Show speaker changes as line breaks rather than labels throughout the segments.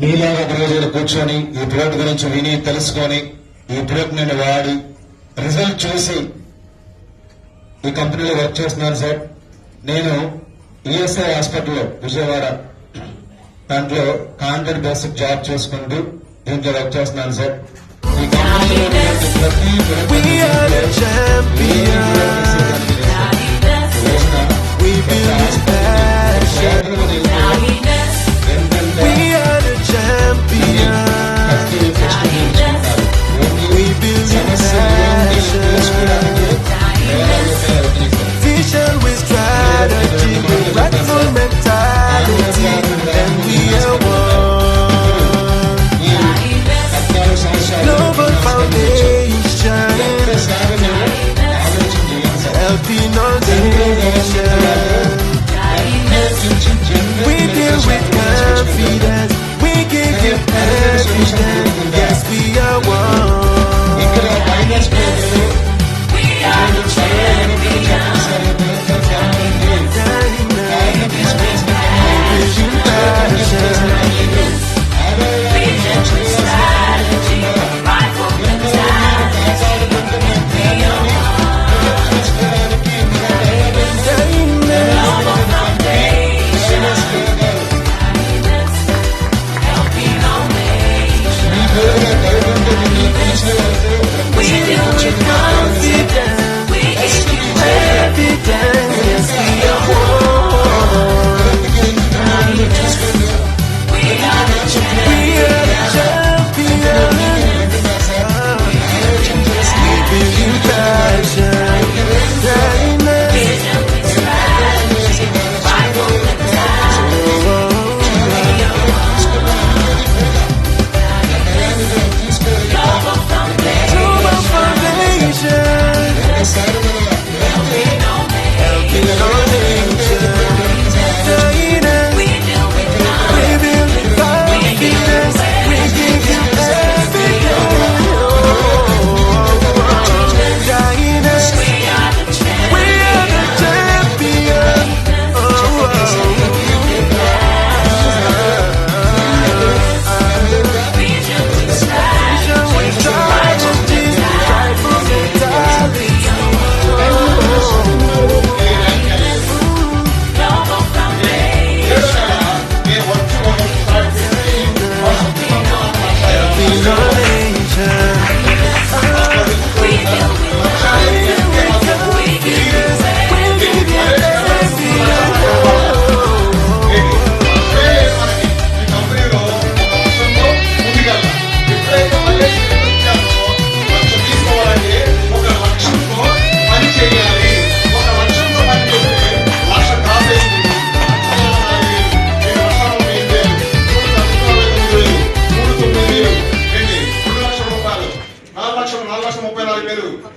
మీలాగా ఒక రోజు కూర్చొని ఈ ప్రోడక్ట్ గురించి విని తెలుసుకొని ఈ ప్రోడక్ట్ నేను వాడి రిజల్ట్ చూసి ఈ కంపెనీలో వర్క్ చేస్తున్నాను సార్. నేను ఈఎస్ఐ హాస్పిటల్లో విజయవాడ దాంట్లో కాంట్రాక్ట్ బేసిక్ జాబ్ చేసుకుంటూ దీంట్లో వర్క్ చేస్తున్నాను సార్. ఈ కంపెనీలో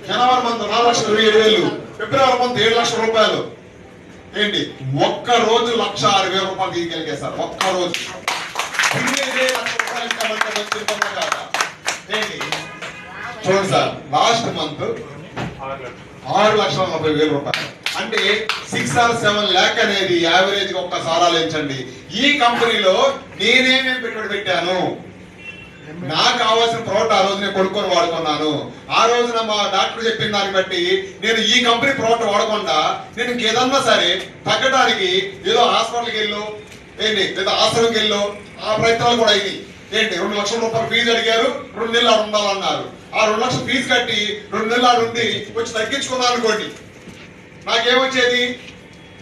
జనవరి మంత్ 4,27,000, ఫిబ్రవరి మంత్ 7 లక్షల రూపాయలు. ఏంటి ఒక్క రోజు 1,06,000 రూపాయలు తీసుకెళ్ళే సార్. ఒక్క రోజు 1,00,000 ఏంటి చూడండి సార్. లాస్ట్ మంత్ 6,40,000 రూపాయలు. అంటే 6 or 7 lakh అనేది యావరేజ్ గా ఒక్కసారి ఆలోచించండి. ఈ కంపెనీలో నేనేమేమి పెట్టుబడి పెట్టాను, నాకు కావాల్సిన ప్రోడక్ట్ ఆ రోజు నేను కొనుక్కొని వాడుకున్నాను. ఆ రోజున మా డాక్టర్ చెప్పిన దాన్ని బట్టి నేను ఈ కంపెనీ ప్రోడక్ట్ వాడకుండా నేను ఇంకేదన్నా సరే తగ్గడానికి ఏదో హాస్పిటల్కి వెళ్ళు ఏంటి లేదా ఆశ్రమంకి వెళ్ళు ఆ ప్రయత్నాలు కూడా అయింది. ఏంటి 2 లక్షల రూపాయలు ఫీజు అడిగారు, 2 నెలలు ఉండాలన్నారు. ఆ 2 లక్షలు ఫీజు కట్టి 2 నెలలు ఉండి కొంచెం తగ్గించుకున్నాను అనుకోండి, నాకేమొచ్చేది?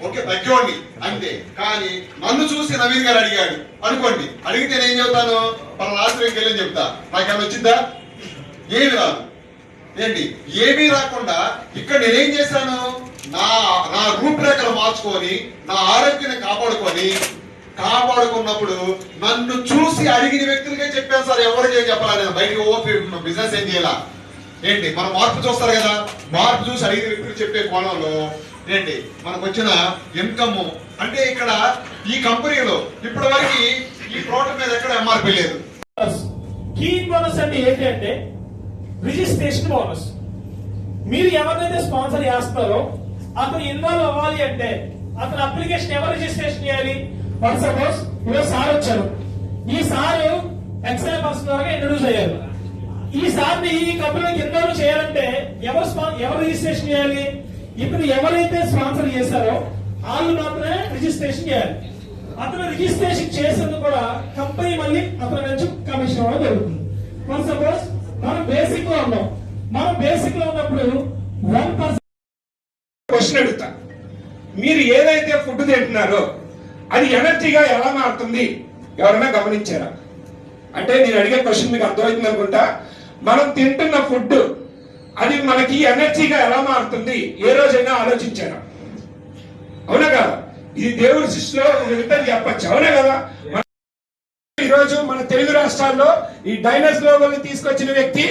ఓకే తగ్గేవాడిని అంతే. కానీ నన్ను చూసి నవీన్ గారు అడిగాడు అనుకోండి, అడిగితే నేను చెబుతాను మన ఆశ్రయంకి వెళ్ళని చెప్తా. నాకేమైనా వచ్చిందా? ఏమి రాదు. ఏంటి ఏమీ రాకుండా ఇక్కడ నేనేం చేశాను, నా రూపురేఖలు మార్చుకొని నా ఆరోగ్యాన్ని కాపాడుకున్నప్పుడు నన్ను చూసి అడిగిన వ్యక్తులకే చెప్పాను సార్. ఎవరికి ఏం చెప్పాలి, నేను బయటకు ఓపి బిజినెస్ ఏం చేయాల. ఏంటి మనం మార్పు చూస్తారు కదా, మార్పు చూసి అడిగిన వ్యక్తులు చెప్పే కోణంలో ఏంటి మనకు వచ్చిన ఇన్కమ్. అంటే ఇక్కడ ఈ కంపెనీలో ఇప్పటి వరకు ఈ ప్రోడక్ట్ మీద ఎక్కడ ఎంఆర్పీ లేదు.
కీ బోనస్ అంటే ఏంటి అంటే రిజిస్ట్రేషన్ బోనస్. మీరు ఎవరినైతే స్పాన్సర్ చేస్తారో అతను ఇన్వాల్వ్ అవ్వాలి అంటే అతను అప్లికేషన్ ఎవరు రిజిస్ట్రేషన్ చేయాలి? ఫర్ సపోజ్ ఈరోజు సార్ వచ్చారు, ఈ సారు ఎక్సైజ్ పర్సన్ ద్వారా ఇంట్రొడ్యూస్ అయ్యారు. ఈ సార్ని ఈ కంపెనీకి ఇంట్రొడ్యూస్ చేయాలంటే ఎవరు రిజిస్ట్రేషన్ చేయాలి? ఇప్పుడు ఎవరైతే స్పాన్సర్ చేశారో వాళ్ళు మాత్రమే రిజిస్ట్రేషన్ చేయాలి. అతను రిజిస్ట్రేషన్ చేసేందుకు కూడా కంపెనీ మళ్ళీ అతని నుంచి కమిషన్ ఇవ్వడం జరుగుతుంది. ఫర్ సపోజ్ మనం బేసిక్ లో ఉన్నాం. మనం బేసిక్ లో ఉన్నప్పుడు 1%
క్వశ్చన్ అడుగుతా. మీరు ఏదైతే ఫుడ్ తింటున్నారో అది ఎనర్జీగా ఎలా మారుతుంది ఎవరైనా గమనించారా? అంటే నేను అడిగే క్వశ్చన్ మీకు అర్థమవుతుంది అనుకుంటా. మనం తింటున్న ఫుడ్ అది మనకి ఎనర్జీగా ఎలా మారుతుంది ఏ రోజైనా ఆలోచించారా? అవునా కదా? ఇది దేవుడి సృష్టిలో ఒక విధంగా చెప్పచ్చు. అవునా కదా? ఈరోజు మన తెలుగు రాష్ట్రాల్లో ఈ డైనస్ గ్లోబల్ ని తీసుకొచ్చిన వ్యక్తి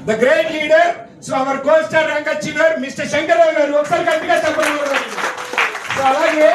the great leader, so our gold star rank achiever mister Shankarrao గారు. ఒకసారి గట్టిగా చెప్పండి. సో అలాగే